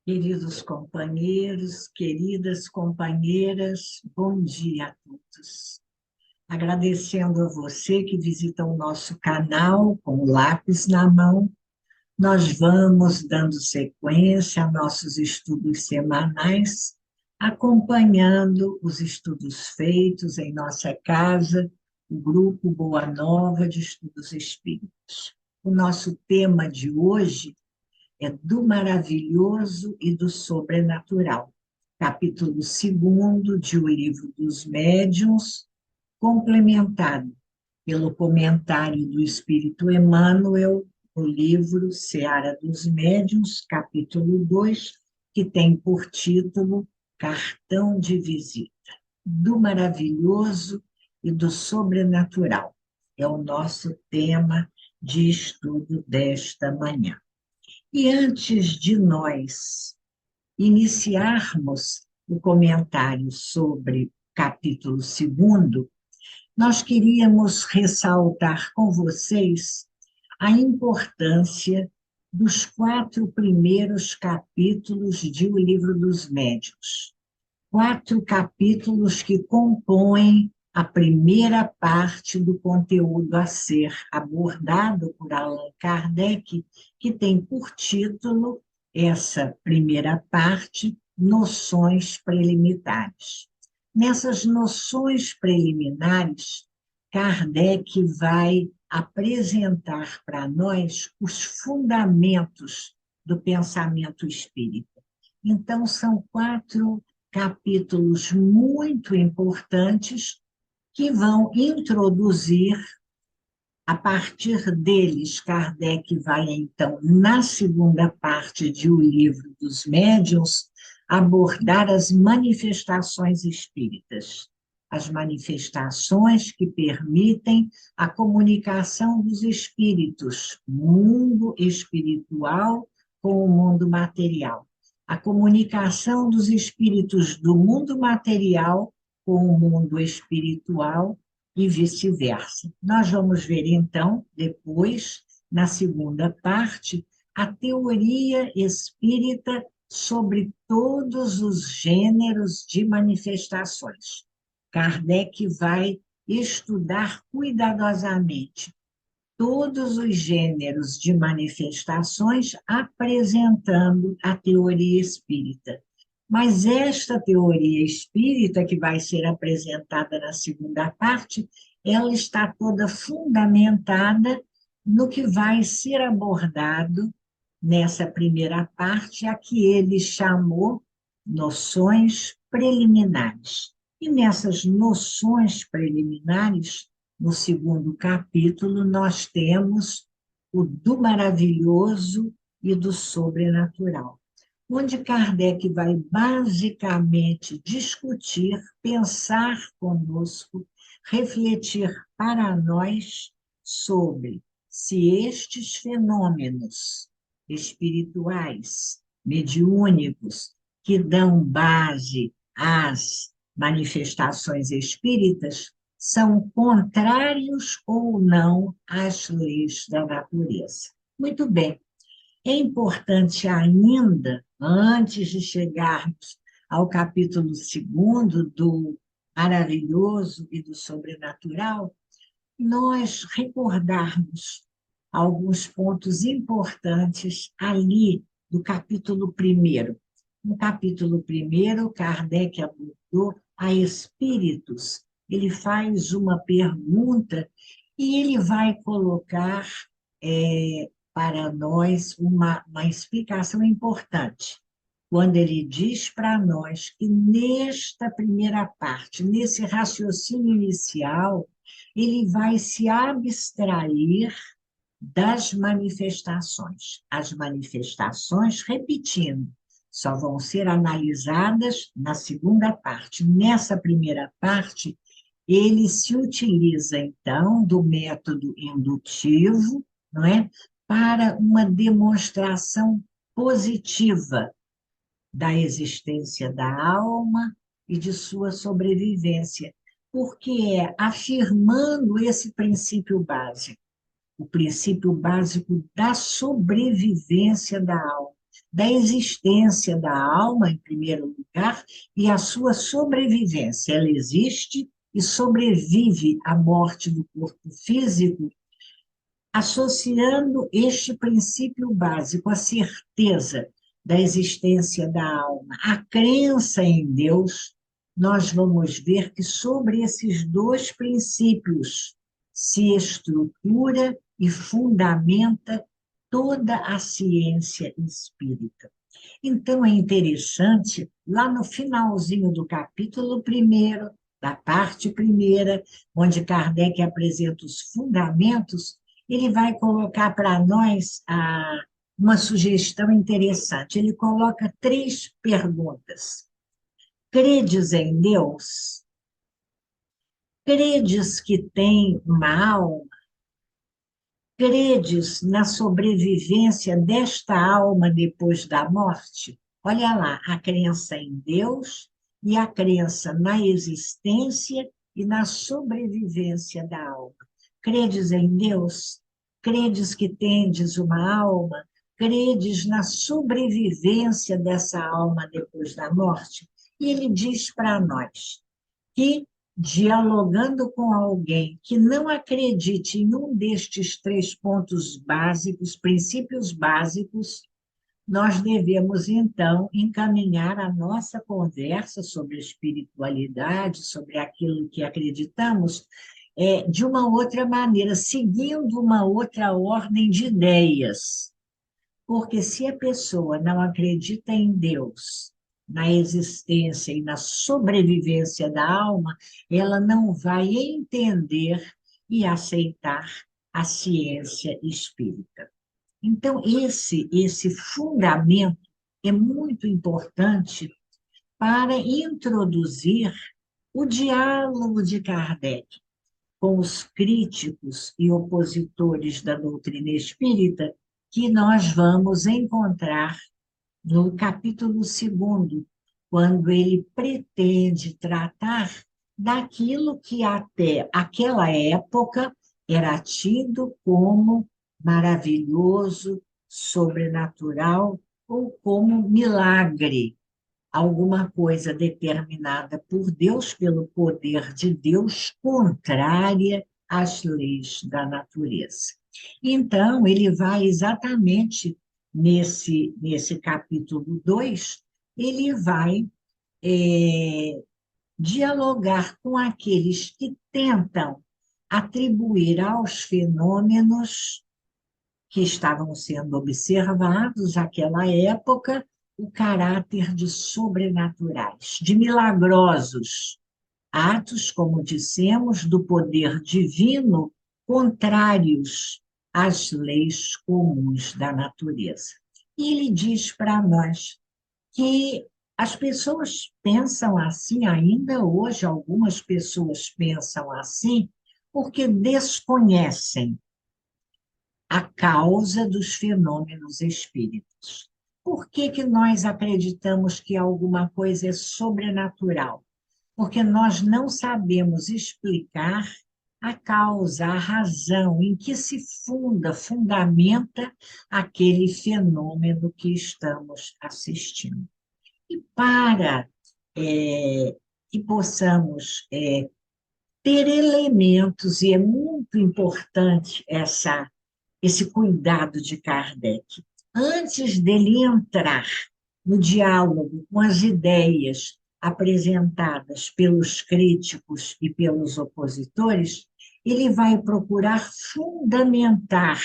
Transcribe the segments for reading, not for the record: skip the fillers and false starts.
Queridos companheiros, queridas companheiras, bom dia a todos. Agradecendo a você que visita o nosso canal com o lápis na mão, nós vamos dando sequência a nossos estudos semanais, acompanhando os estudos feitos em nossa casa, o Grupo Boa Nova de Estudos Espíritas. O nosso tema de hoje é do maravilhoso e do sobrenatural. Capítulo 2 de O Livro dos Médiuns, complementado pelo comentário do Espírito Emmanuel, o livro Seara dos Médiuns, capítulo 2, que tem por título Cartão de Visita, do maravilhoso e do sobrenatural. É o nosso tema de estudo desta manhã. E antes de nós iniciarmos o comentário sobre o capítulo 2, nós queríamos ressaltar com vocês a importância dos 4 primeiros capítulos de O Livro dos Médiuns. 4 capítulos que compõem a primeira parte do conteúdo a ser abordado por Allan Kardec, que tem por título, essa primeira parte, Noções Preliminares. Nessas noções preliminares, Kardec vai apresentar para nós os fundamentos do pensamento espírita. Então, são 4 capítulos muito importantes que vão introduzir, a partir deles, Kardec vai, então, na segunda parte de O Livro dos Médiuns, abordar as manifestações espíritas, as manifestações que permitem a comunicação dos espíritos, mundo espiritual com o mundo material, a comunicação dos espíritos do mundo material com o mundo espiritual e vice-versa. Nós vamos ver, então, depois, na segunda parte, a teoria espírita sobre todos os gêneros de manifestações. Kardec vai estudar cuidadosamente todos os gêneros de manifestações, apresentando a teoria espírita. Mas esta teoria espírita, que vai ser apresentada na segunda parte, ela está toda fundamentada no que vai ser abordado nessa primeira parte, a que ele chamou noções preliminares. E nessas noções preliminares, no segundo capítulo, nós temos o do maravilhoso e do sobrenatural, onde Kardec vai basicamente discutir, pensar conosco, refletir para nós sobre se estes fenômenos espirituais, mediúnicos, que dão base às manifestações espíritas, são contrários ou não às leis da natureza. Muito bem, é importante ainda, antes de chegarmos ao capítulo 2 do maravilhoso e do sobrenatural, nós recordarmos alguns pontos importantes ali do capítulo 1. No capítulo 1, Kardec abordou a espíritos. Ele faz uma pergunta e ele vai colocar para nós uma explicação importante. Quando ele diz para nós que nesta primeira parte, nesse raciocínio inicial, ele vai se abstrair das manifestações. As manifestações, repetindo, só vão ser analisadas na segunda parte. Nessa primeira parte, ele se utiliza, então, do método indutivo, não é? Para uma demonstração positiva da existência da alma e de sua sobrevivência, porque é afirmando esse princípio básico, o princípio básico da sobrevivência da alma, da existência da alma, em primeiro lugar, e a sua sobrevivência. Ela existe e sobrevive à morte do corpo físico, associando este princípio básico, a certeza da existência da alma, a crença em Deus, nós vamos ver que sobre esses dois princípios se estrutura e fundamenta toda a ciência espírita. Então, é interessante, lá no finalzinho do capítulo primeiro, da parte primeira, onde Kardec apresenta os fundamentos, ele vai colocar para nós uma sugestão interessante. Ele coloca 3 perguntas. Credes em Deus? Credes que tem uma alma? Credes na sobrevivência desta alma depois da morte? Olha lá, a crença em Deus e a crença na existência e na sobrevivência da alma. Credes em Deus? Credes que tendes uma alma? Credes na sobrevivência dessa alma depois da morte? E ele diz para nós que, dialogando com alguém que não acredite em um destes 3 pontos básicos, princípios básicos, nós devemos, então, encaminhar a nossa conversa sobre espiritualidade, sobre aquilo que acreditamos, de uma outra maneira, seguindo uma outra ordem de ideias. Porque se a pessoa não acredita em Deus, na existência e na sobrevivência da alma, ela não vai entender e aceitar a ciência espírita. Então, esse fundamento é muito importante para introduzir o diálogo de Kardec com os críticos e opositores da doutrina espírita, que nós vamos encontrar no capítulo 2º, quando ele pretende tratar daquilo que até aquela época era tido como maravilhoso, sobrenatural ou como milagre, alguma coisa determinada por Deus, pelo poder de Deus, contrária às leis da natureza. Então, ele vai exatamente nesse capítulo 2, ele vai dialogar com aqueles que tentam atribuir aos fenômenos que estavam sendo observados naquela época o caráter de sobrenaturais, de milagrosos, atos, como dissemos, do poder divino, contrários às leis comuns da natureza. E ele diz para nós que as pessoas pensam assim, ainda hoje algumas pessoas pensam assim, porque desconhecem a causa dos fenômenos espíritos. Por que nós acreditamos que alguma coisa é sobrenatural? Porque nós não sabemos explicar a causa, a razão em que se fundamenta aquele fenômeno que estamos assistindo. E para que possamos ter elementos, e é muito importante esse cuidado de Kardec, antes dele entrar no diálogo com as ideias apresentadas pelos críticos e pelos opositores, ele vai procurar fundamentar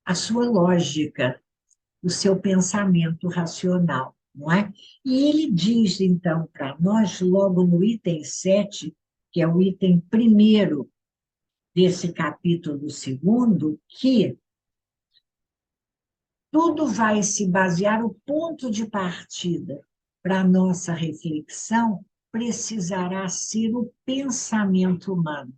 a sua lógica, o seu pensamento racional, não é? E ele diz, então, para nós, logo no item 7, que é o item primeiro desse capítulo 2º, que tudo vai se basear, o ponto de partida para a nossa reflexão precisará ser o pensamento humano,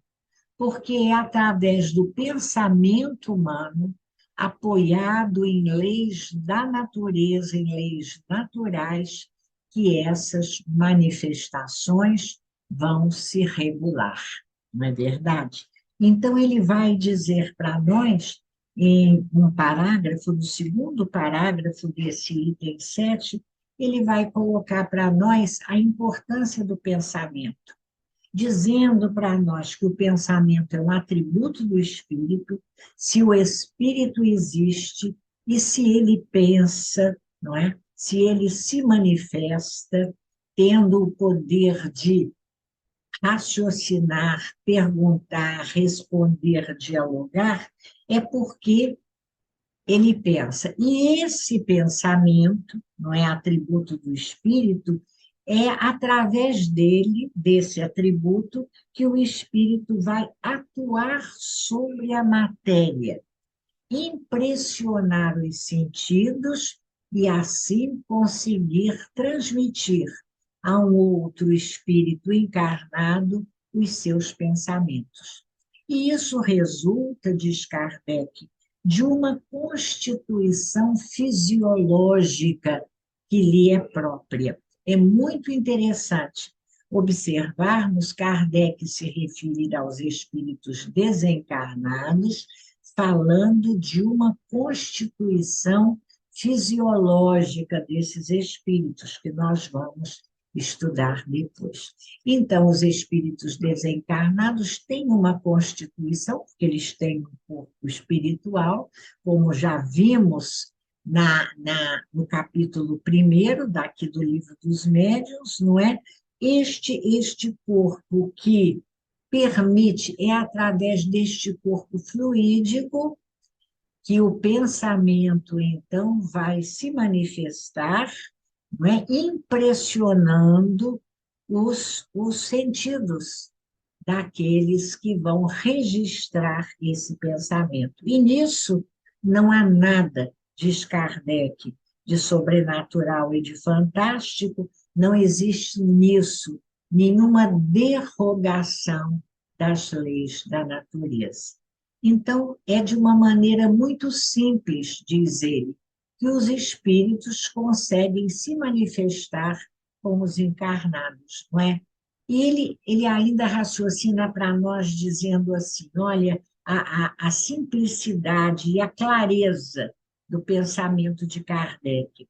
porque é através do pensamento humano, apoiado em leis da natureza, em leis naturais, que essas manifestações vão se regular, não é verdade? Então, ele vai dizer para nós em um parágrafo, no segundo parágrafo desse item 7, ele vai colocar para nós a importância do pensamento, dizendo para nós que o pensamento é um atributo do espírito, se o espírito existe e se ele pensa, não é? Se ele se manifesta, tendo o poder de raciocinar, perguntar, responder, dialogar, é porque ele pensa. E esse pensamento, não é atributo do espírito, é através dele, desse atributo, que o espírito vai atuar sobre a matéria, impressionar os sentidos e assim conseguir transmitir a um outro espírito encarnado os seus pensamentos. E isso resulta, diz Kardec, de uma constituição fisiológica que lhe é própria. É muito interessante observarmos Kardec se referir aos espíritos desencarnados, falando de uma constituição fisiológica desses espíritos, que nós vamos estudar depois. Então, os espíritos desencarnados têm uma constituição, porque eles têm um corpo espiritual, como já vimos no capítulo 1 daqui do Livro dos Médiuns, não é? Este corpo que permite, é através deste corpo fluídico que o pensamento, então, vai se manifestar, não é? Impressionando os sentidos daqueles que vão registrar esse pensamento. E nisso não há nada, diz Kardec, de sobrenatural e de fantástico, não existe nisso nenhuma derrogação das leis da natureza. Então, é de uma maneira muito simples, diz ele, que os espíritos conseguem se manifestar como os encarnados, não é? E ele ainda raciocina para nós dizendo assim, olha, a simplicidade e a clareza do pensamento de Kardec.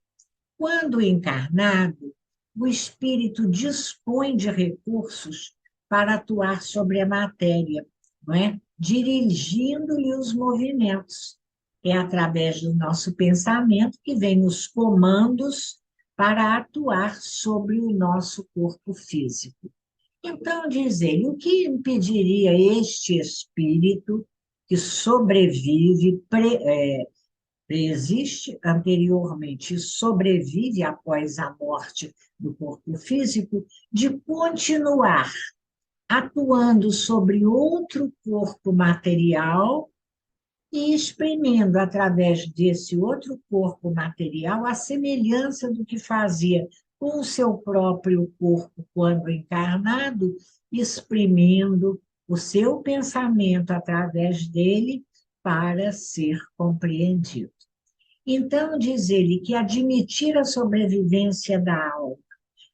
Quando encarnado, o espírito dispõe de recursos para atuar sobre a matéria, não é? Dirigindo-lhe os movimentos. É através do nosso pensamento que vem os comandos para atuar sobre o nosso corpo físico. Então, diz ele, o que impediria este espírito que sobrevive, preexiste anteriormente e sobrevive após a morte do corpo físico, de continuar atuando sobre outro corpo material e exprimindo através desse outro corpo material a semelhança do que fazia com o seu próprio corpo quando encarnado, exprimindo o seu pensamento através dele para ser compreendido. Então, diz ele que admitir a sobrevivência da alma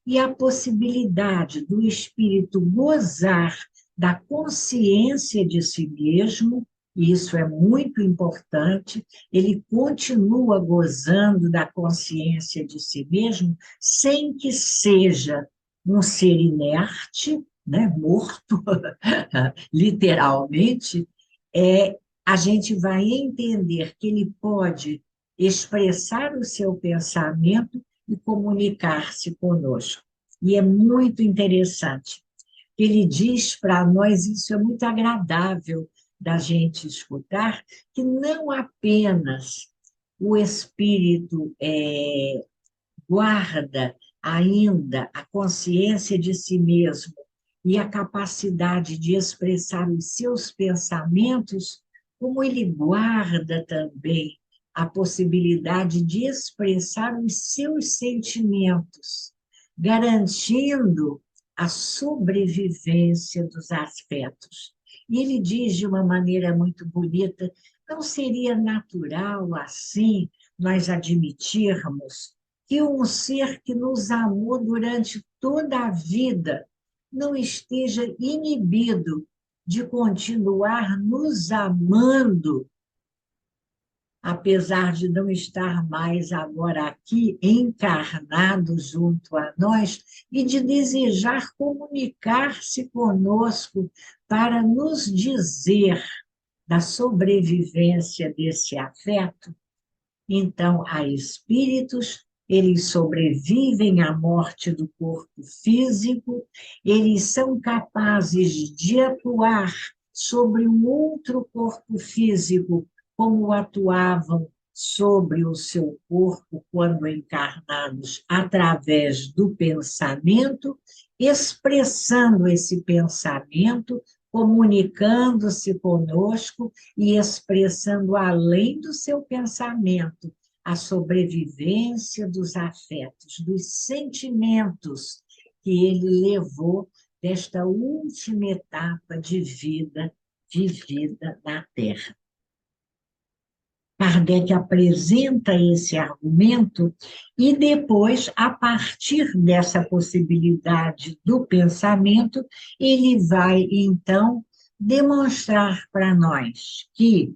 e a possibilidade do espírito gozar da consciência de si mesmo, e isso é muito importante, ele continua gozando da consciência de si mesmo, sem que seja um ser inerte, né, morto, literalmente, a gente vai entender que ele pode expressar o seu pensamento e comunicar-se conosco. E é muito interessante. Ele diz para nós, isso é muito agradável da gente escutar, que não apenas o espírito guarda ainda a consciência de si mesmo e a capacidade de expressar os seus pensamentos, como ele guarda também a possibilidade de expressar os seus sentimentos, garantindo a sobrevivência dos afetos. E ele diz de uma maneira muito bonita, não seria natural assim nós admitirmos que um ser que nos amou durante toda a vida não esteja inibido de continuar nos amando apesar de não estar mais agora aqui, encarnado junto a nós, e de desejar comunicar-se conosco para nos dizer da sobrevivência desse afeto. Então, há espíritos, eles sobrevivem à morte do corpo físico, eles são capazes de atuar sobre um outro corpo físico, como atuavam sobre o seu corpo quando encarnados, através do pensamento, expressando esse pensamento, comunicando-se conosco e expressando além do seu pensamento a sobrevivência dos afetos, dos sentimentos que ele levou desta última etapa de vida vivida na Terra. Kardec apresenta esse argumento e depois, a partir dessa possibilidade do pensamento, ele vai, então, demonstrar para nós que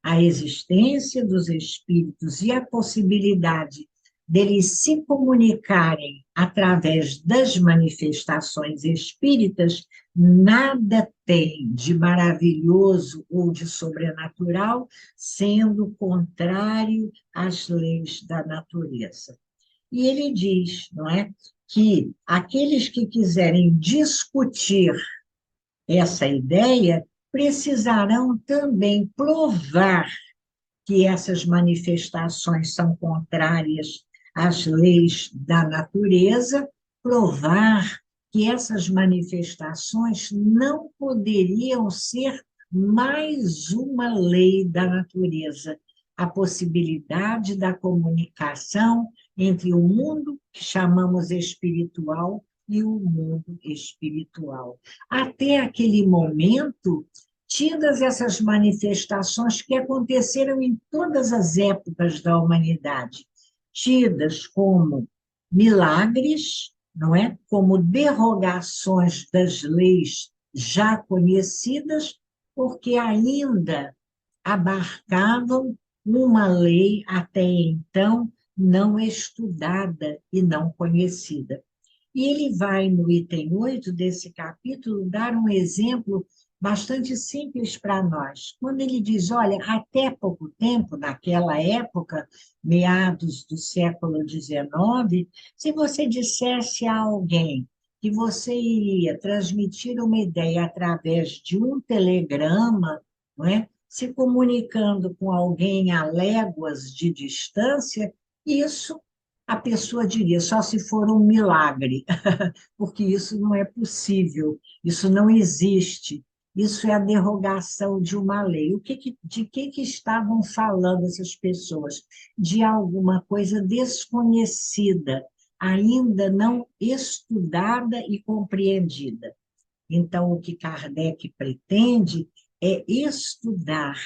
a existência dos espíritos e a possibilidade deles se comunicarem através das manifestações espíritas, nada tem de maravilhoso ou de sobrenatural, sendo contrário às leis da natureza. E ele diz, não é, que aqueles que quiserem discutir essa ideia precisarão também provar que essas manifestações são contrárias às leis da natureza, provar que essas manifestações não poderiam ser mais uma lei da natureza, a possibilidade da comunicação entre o mundo que chamamos espiritual e o mundo espiritual. Até aquele momento, tidas essas manifestações que aconteceram em todas as épocas da humanidade, tidas como milagres, não é? Como derrogações das leis já conhecidas, porque ainda abarcavam uma lei até então não estudada e não conhecida. E ele vai, no item 8 desse capítulo, dar um exemplo bastante simples para nós. Quando ele diz, olha, até pouco tempo, naquela época, meados do século XIX, se você dissesse a alguém que você iria transmitir uma ideia através de um telegrama, não é? Se comunicando com alguém a léguas de distância, isso a pessoa diria, só se for um milagre, porque isso não é possível, isso não existe. Isso é a derrogação de uma lei. De que estavam falando essas pessoas? De alguma coisa desconhecida, ainda não estudada e compreendida. Então, o que Kardec pretende é estudar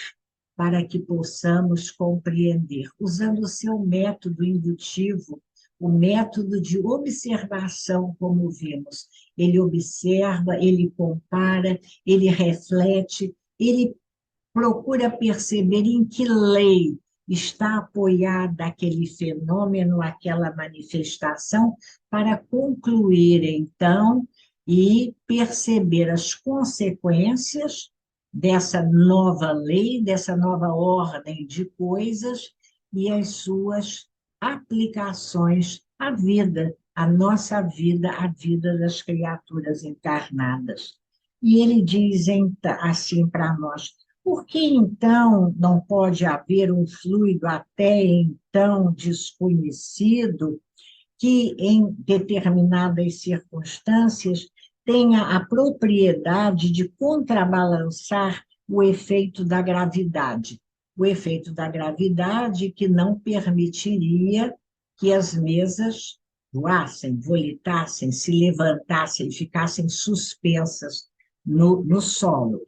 para que possamos compreender, usando o seu método indutivo, o método de observação, como vimos. Ele observa, ele compara, ele reflete, ele procura perceber em que lei está apoiada aquele fenômeno, aquela manifestação, para concluir, então, e perceber as consequências dessa nova lei, dessa nova ordem de coisas e as suas aplicações à vida, à nossa vida, à vida das criaturas encarnadas. E ele diz assim para nós: por que então não pode haver um fluido até então desconhecido que, em determinadas circunstâncias, tenha a propriedade de contrabalançar o efeito da gravidade? O efeito da gravidade que não permitiria que as mesas voassem, volitassem, se levantassem, ficassem suspensas no solo,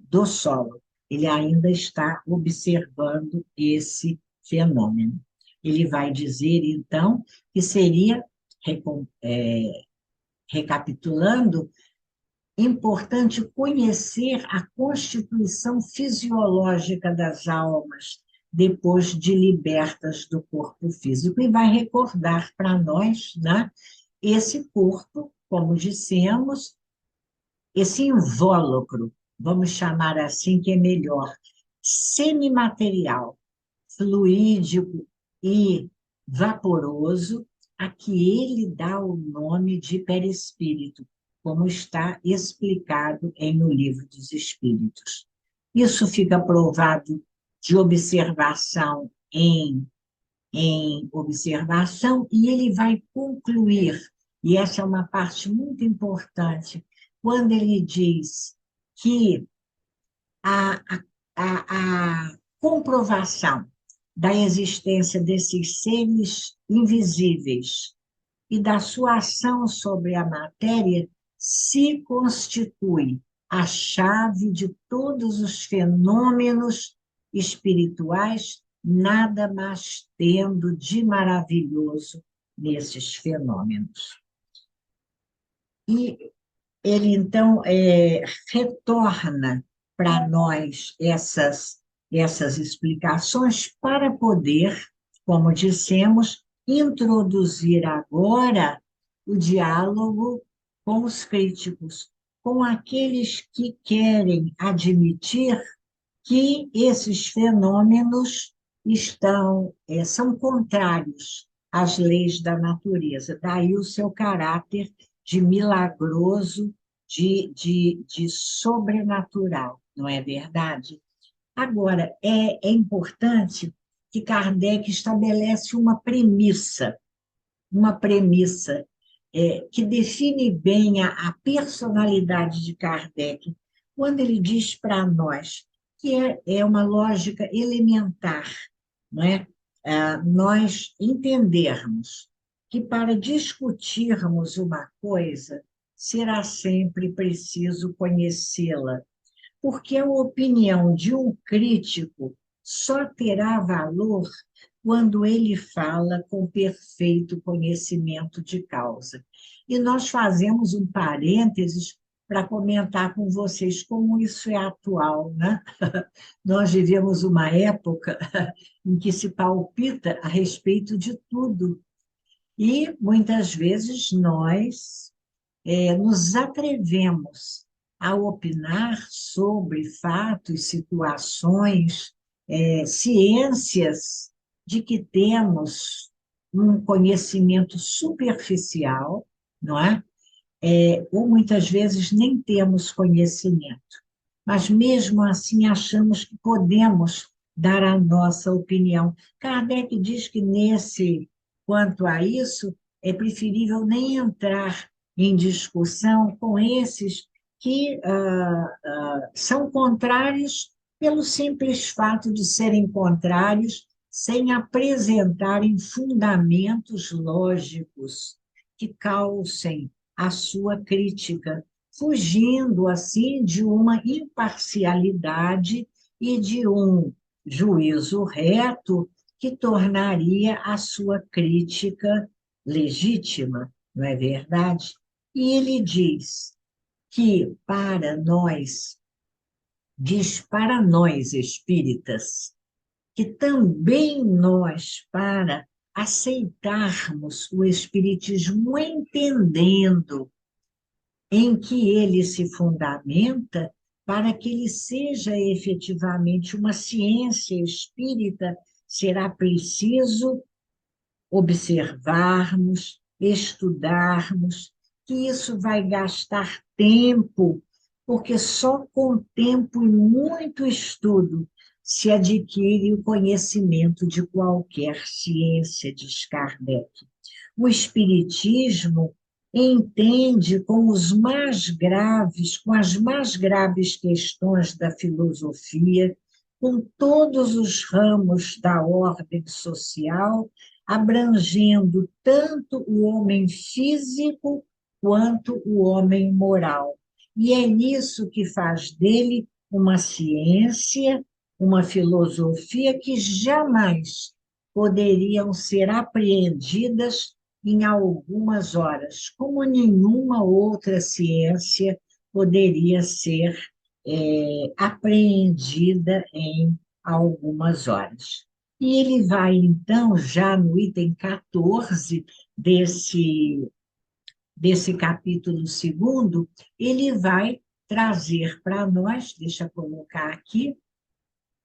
do solo. Ele ainda está observando esse fenômeno. Ele vai dizer, então, que seria, recapitulando, importante conhecer a constituição fisiológica das almas, depois de libertas do corpo físico, e vai recordar para nós, né, esse corpo, como dissemos, esse invólucro, vamos chamar assim que é melhor, semimaterial, fluídico e vaporoso, a que ele dá o nome de perispírito, como está explicado em O Livro dos Espíritos. Isso fica provado de observação em observação, e ele vai concluir, e essa é uma parte muito importante, quando ele diz que a, a comprovação da existência desses seres invisíveis e da sua ação sobre a matéria se constitui a chave de todos os fenômenos espirituais, nada mais tendo de maravilhoso nesses fenômenos. E ele, então, retorna para nós essas explicações para poder, como dissemos, introduzir agora o diálogo com os críticos, com aqueles que querem admitir que esses fenômenos são contrários às leis da natureza, daí o seu caráter de milagroso, de sobrenatural, não é verdade? Agora, é importante que Kardec estabelece uma premissa que define bem a personalidade de Kardec, quando ele diz para nós que é uma lógica elementar, não é? Nós entendermos que para discutirmos uma coisa, será sempre preciso conhecê-la, porque a opinião de um crítico só terá valor quando ele fala com perfeito conhecimento de causa. E nós fazemos um parênteses para comentar com vocês como isso é atual, né? Nós vivemos uma época em que se palpita a respeito de tudo, e muitas vezes nós nos atrevemos a opinar sobre fatos, situações, ciências de que temos um conhecimento superficial, não é? Ou muitas vezes nem temos conhecimento, mas mesmo assim achamos que podemos dar a nossa opinião. Kardec diz que quanto a isso, é preferível nem entrar em discussão com esses que são contrários pelo simples fato de serem contrários, sem apresentarem fundamentos lógicos que calcem a sua crítica, fugindo assim de uma imparcialidade e de um juízo reto que tornaria a sua crítica legítima, não é verdade? E ele diz para nós espíritas, que também nós, para aceitarmos o espiritismo entendendo em que ele se fundamenta, para que ele seja efetivamente uma ciência espírita, será preciso observarmos, estudarmos, que isso vai gastar tempo, porque só com tempo e muito estudo se adquire o conhecimento de qualquer ciência, diz Kardec. O Espiritismo entende com as mais graves questões da filosofia, com todos os ramos da ordem social, abrangendo tanto o homem físico quanto o homem moral. E é isso que faz dele uma ciência, uma filosofia que jamais poderiam ser apreendidas em algumas horas, como nenhuma outra ciência poderia ser apreendida em algumas horas. E ele vai, então, já no item 14 desse capítulo segundo, ele vai trazer para nós, deixa eu colocar aqui,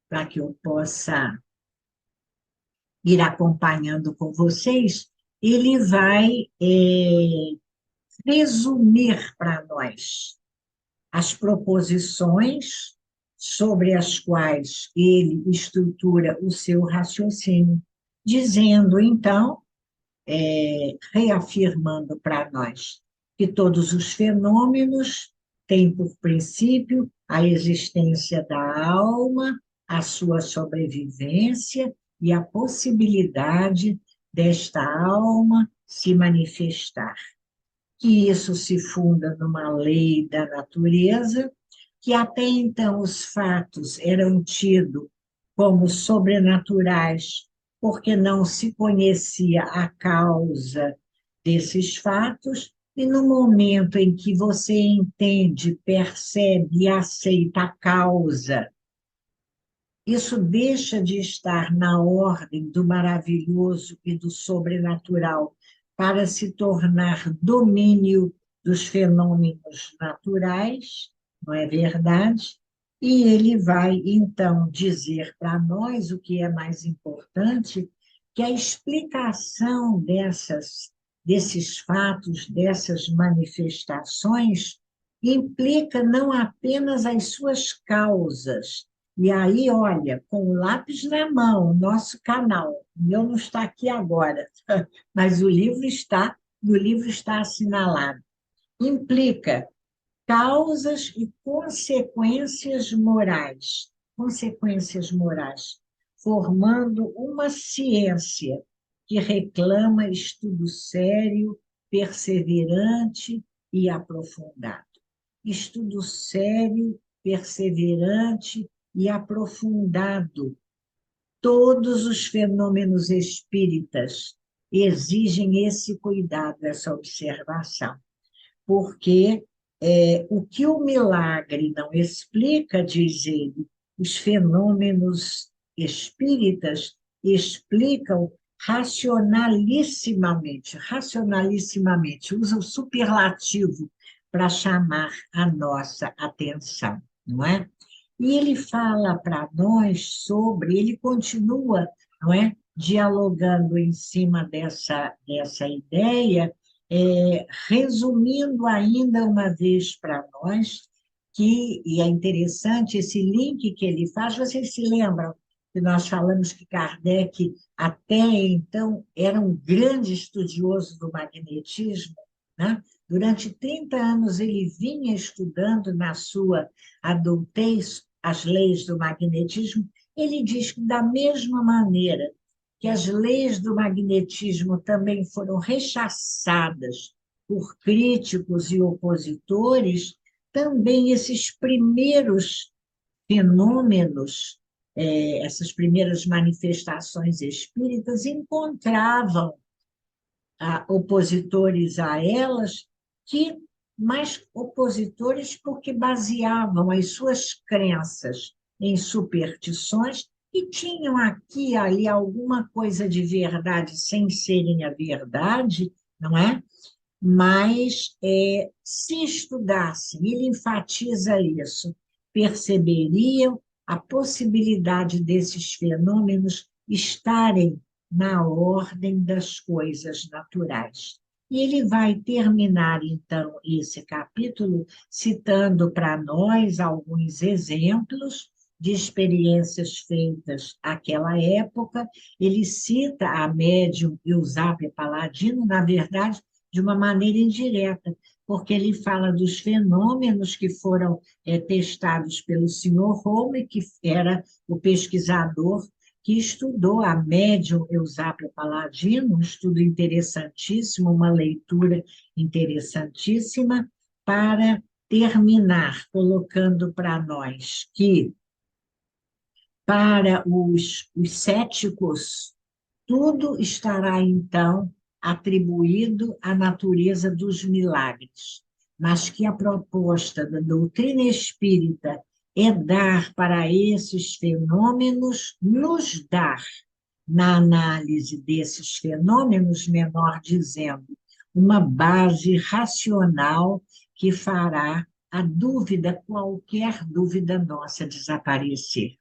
para que eu possa ir acompanhando com vocês, ele vai resumir para nós as proposições sobre as quais ele estrutura o seu raciocínio, dizendo, então, reafirmando para nós que todos os fenômenos têm por princípio a existência da alma, a sua sobrevivência e a possibilidade desta alma se manifestar. Que isso se funda numa lei da natureza, que até então os fatos eram tidos como sobrenaturais, porque não se conhecia a causa desses fatos, e no momento em que você entende, percebe e aceita a causa, isso deixa de estar na ordem do maravilhoso e do sobrenatural para se tornar domínio dos fenômenos naturais, não é verdade? E ele vai, então, dizer para nós o que é mais importante, que a explicação desses fatos, dessas manifestações, implica não apenas as suas causas. E aí, olha, com o lápis na mão, nosso canal, o meu não está aqui agora, mas no livro está assinalado. Implica causas e consequências morais, formando uma ciência que reclama estudo sério, perseverante e aprofundado. Estudo sério, perseverante e aprofundado. Todos os fenômenos espíritas exigem esse cuidado, essa observação, porque o que o milagre não explica, diz ele, os fenômenos espíritas explicam racionalissimamente, usa o superlativo para chamar a nossa atenção, não é? E ele fala para nós sobre, ele continua, não é, dialogando em cima dessa ideia, resumindo ainda uma vez para nós, e é interessante esse link que ele faz, vocês se lembram que nós falamos que Kardec, até então, era um grande estudioso do magnetismo, né? Durante 30 anos ele vinha estudando na sua adultez as leis do magnetismo. Ele diz que, da mesma maneira que as leis do magnetismo também foram rechaçadas por críticos e opositores, também esses primeiros fenômenos, essas primeiras manifestações espíritas, encontravam opositores a elas, mas opositores porque baseavam as suas crenças em superstições e tinham aqui e ali alguma coisa de verdade sem serem a verdade, não é? Mas se estudassem, ele enfatiza isso, perceberiam a possibilidade desses fenômenos estarem na ordem das coisas naturais. E ele vai terminar, então, esse capítulo citando para nós alguns exemplos de experiências feitas naquela época. Ele cita a médium Eusapia Paladino, na verdade, de uma maneira indireta, porque ele fala dos fenômenos que foram testados pelo senhor Home, que era o pesquisador que estudou a médium Eusapia Paladino, um estudo interessantíssimo, uma leitura interessantíssima, para terminar colocando para nós que, para os céticos, tudo estará, então, atribuído à natureza dos milagres, mas que a proposta da doutrina espírita é dar para esses fenômenos, nos dar, na análise desses fenômenos, menor dizendo, uma base racional que fará a dúvida, qualquer dúvida nossa, desaparecer.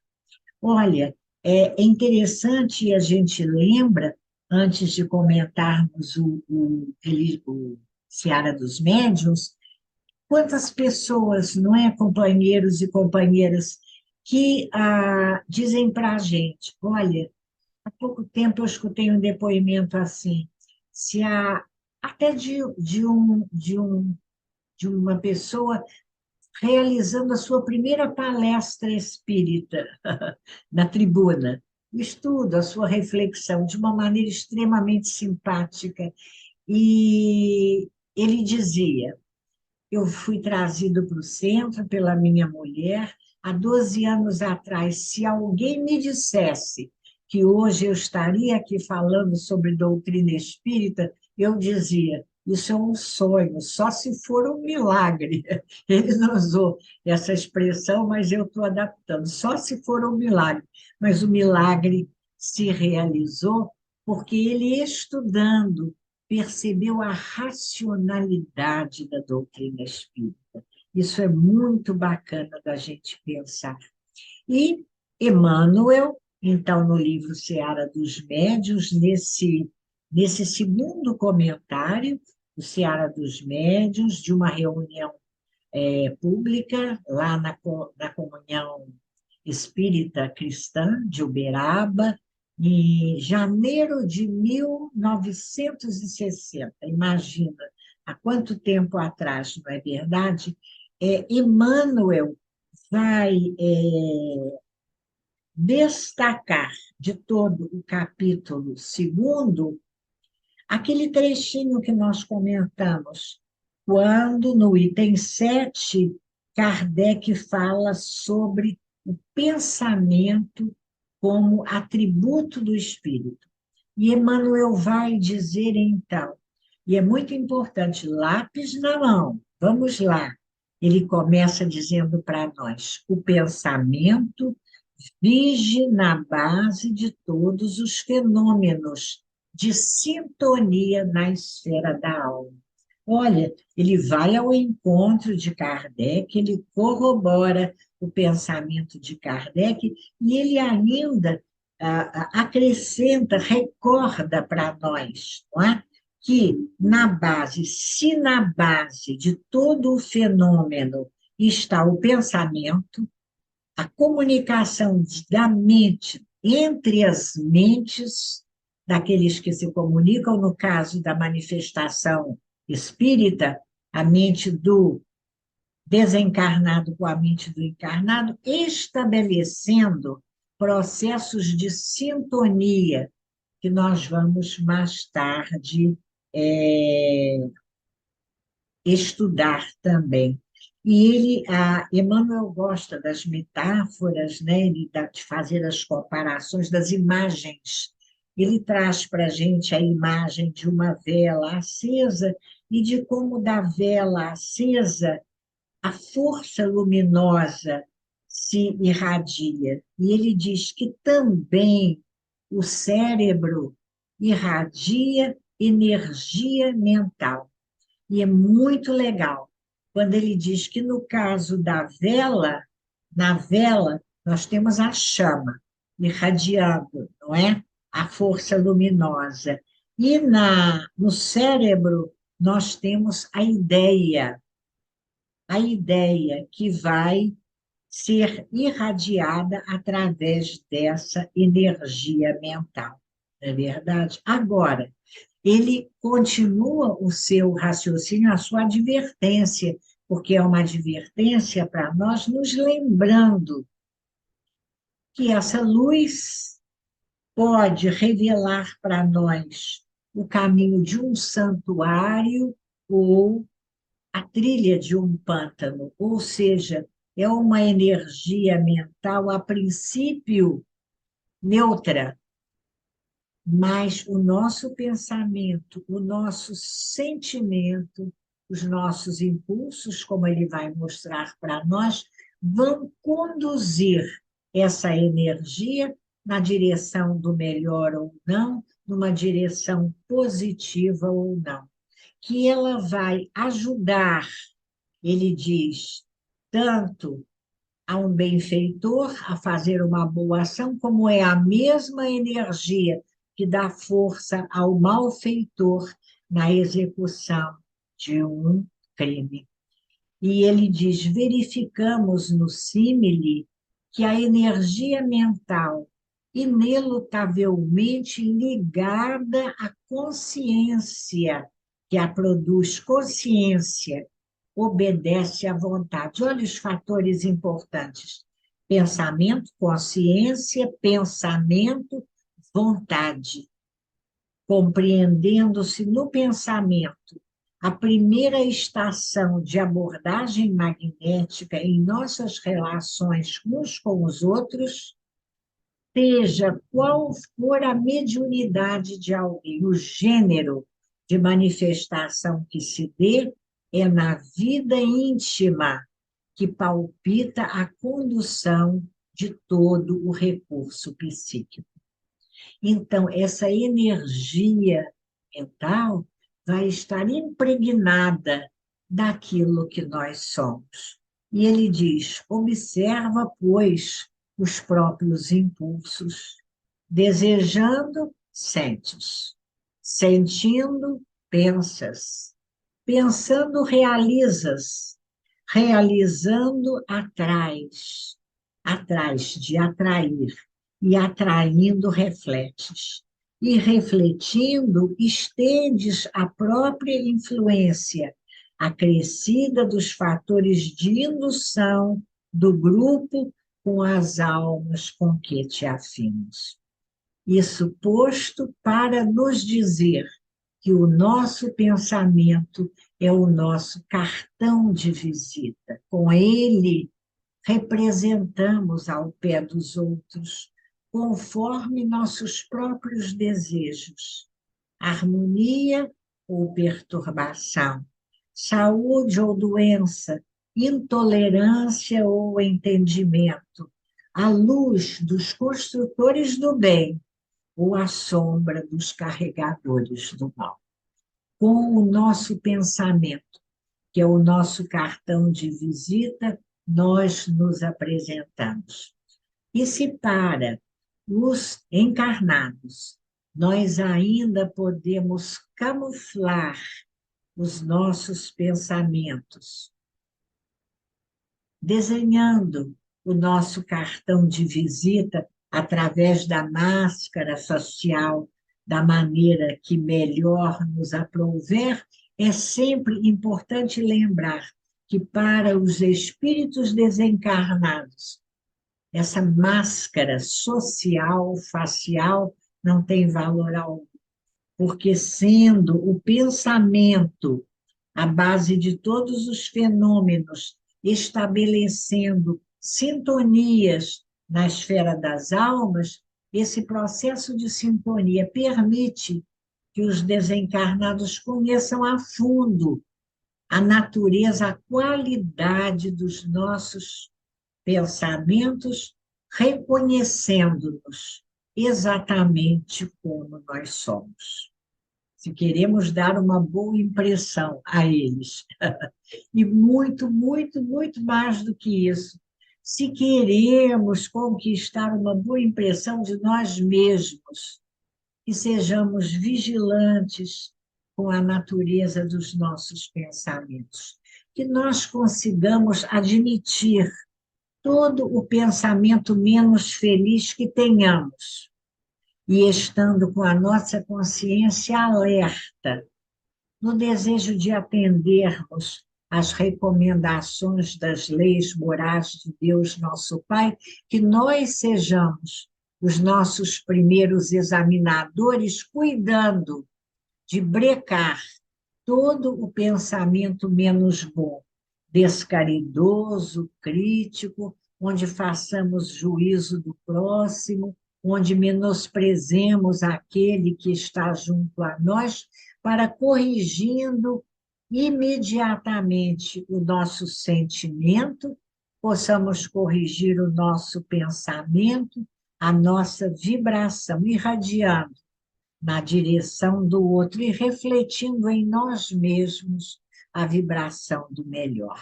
Olha, é interessante e a gente lembra, antes de comentarmos o Seara dos Médiuns, quantas pessoas, não é, companheiros e companheiras, que dizem para a gente, olha, há pouco tempo eu escutei um depoimento assim, se há, até de uma pessoa realizando a sua primeira palestra espírita na tribuna, o estudo, a sua reflexão, de uma maneira extremamente simpática. E ele dizia: eu fui trazido para o centro pela minha mulher há 12 anos atrás. Se alguém me dissesse que hoje eu estaria aqui falando sobre doutrina espírita, eu dizia, isso é um sonho, só se for um milagre. Ele não usou essa expressão, mas eu estou adaptando, só se for um milagre. Mas o milagre se realizou porque ele, estudando, percebeu a racionalidade da doutrina espírita. Isso é muito bacana da gente pensar. E Emmanuel, então, no livro Seara dos Médiuns, nesse segundo comentário, o Seara dos Médiuns, de uma reunião pública, lá na Comunhão Espírita Cristã de Uberaba, em janeiro de 1960. Imagina, há quanto tempo atrás, não é verdade? Emmanuel vai destacar de todo o capítulo segundo aquele trechinho que nós comentamos, quando no item 7 Kardec fala sobre o pensamento como atributo do espírito. E Emmanuel vai dizer então, e é muito importante, lápis na mão, vamos lá. Ele começa dizendo para nós: o pensamento vige na base de todos os fenômenos de sintonia na esfera da alma. Olha, ele vai ao encontro de Kardec, ele corrobora o pensamento de Kardec e ele ainda acrescenta, recorda para nós, não é? Que na base, se na base de todo o fenômeno está o pensamento, a comunicação da mente entre as mentes daqueles que se comunicam, no caso da manifestação espírita, a mente do desencarnado com a mente do encarnado, estabelecendo processos de sintonia que nós vamos mais tarde estudar também. E Emmanuel gosta das metáforas, né? De fazer as comparações das imagens. Ele traz para a gente a imagem de uma vela acesa e de como da vela acesa a força luminosa se irradia. E ele diz que também o cérebro irradia energia mental. E é muito legal quando ele diz que no caso da vela, na vela, nós temos a chama irradiando, não é? A força luminosa. E no cérebro, nós temos a ideia que vai ser irradiada através dessa energia mental. Não é verdade? Agora, ele continua o seu raciocínio, a sua advertência, porque é uma advertência para nós, nos lembrando que essa luz pode revelar para nós o caminho de um santuário ou a trilha de um pântano, ou seja, é uma energia mental, a princípio, neutra, mas o nosso pensamento, o nosso sentimento, os nossos impulsos, como ele vai mostrar para nós, vão conduzir essa energia na direção do melhor ou não, numa direção positiva ou não, que ela vai ajudar, ele diz, tanto a um benfeitor a fazer uma boa ação, como é a mesma energia que dá força ao malfeitor na execução de um crime. E ele diz: verificamos no símile que a energia mental, inelutavelmente ligada à consciência, que a produz consciência, obedece à vontade. Olha os fatores importantes: pensamento, consciência, pensamento, vontade. Compreendendo-se no pensamento a primeira estação de abordagem magnética em nossas relações uns com os outros, seja qual for a mediunidade de alguém, o gênero de manifestação que se dê, é na vida íntima que palpita a condução de todo o recurso psíquico. Então, essa energia mental vai estar impregnada daquilo que nós somos. E ele diz: observa, pois, os próprios impulsos. Desejando, sentes. Sentindo, pensas. Pensando, realizas. Realizando, atrás. Atrás de atrair. E atraindo, refletes. E refletindo, estendes a própria influência, acrescida dos fatores de indução do grupo com as almas com que te afinas. Isso posto para nos dizer que o nosso pensamento é o nosso cartão de visita. Com ele, representamos ao pé dos outros, conforme nossos próprios desejos, harmonia ou perturbação, saúde ou doença, intolerância ou entendimento, a luz dos construtores do bem ou a sombra dos carregadores do mal. Com o nosso pensamento, que é o nosso cartão de visita, nós nos apresentamos. E se para os encarnados nós ainda podemos camuflar os nossos pensamentos, desenhando o nosso cartão de visita através da máscara social, da maneira que melhor nos aprouver, é sempre importante lembrar que para os espíritos desencarnados, essa máscara social, facial, não tem valor algum, porque sendo o pensamento a base de todos os fenômenos, estabelecendo sintonias na esfera das almas, esse processo de sintonia permite que os desencarnados conheçam a fundo a natureza, a qualidade dos nossos pensamentos, reconhecendo-nos exatamente como nós somos. Se queremos dar uma boa impressão a eles. E muito, muito, muito mais do que isso. Se queremos conquistar uma boa impressão de nós mesmos, que sejamos vigilantes com a natureza dos nossos pensamentos, que nós consigamos admitir todo o pensamento menos feliz que tenhamos, e estando com a nossa consciência alerta, no desejo de atendermos às recomendações das leis morais de Deus, nosso Pai, que nós sejamos os nossos primeiros examinadores, cuidando de brecar todo o pensamento menos bom, descaridoso, crítico, onde façamos juízo do próximo, onde menosprezemos aquele que está junto a nós, para corrigindo imediatamente o nosso sentimento possamos corrigir o nosso pensamento, a nossa vibração, irradiando na direção do outro e refletindo em nós mesmos a vibração do melhor.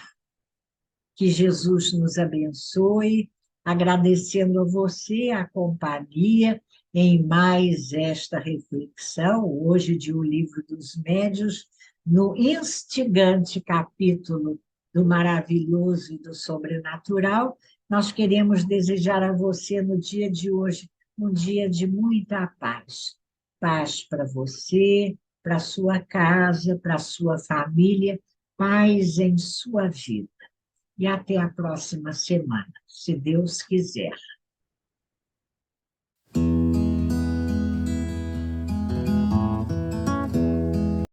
Que Jesus nos abençoe, agradecendo a você a companhia em mais esta reflexão, hoje de O Livro dos Médiuns, no instigante capítulo do maravilhoso e do sobrenatural. Nós queremos desejar a você, no dia de hoje, um dia de muita paz. Paz para você, para sua casa, para sua família, paz em sua vida. E até a próxima semana, se Deus quiser.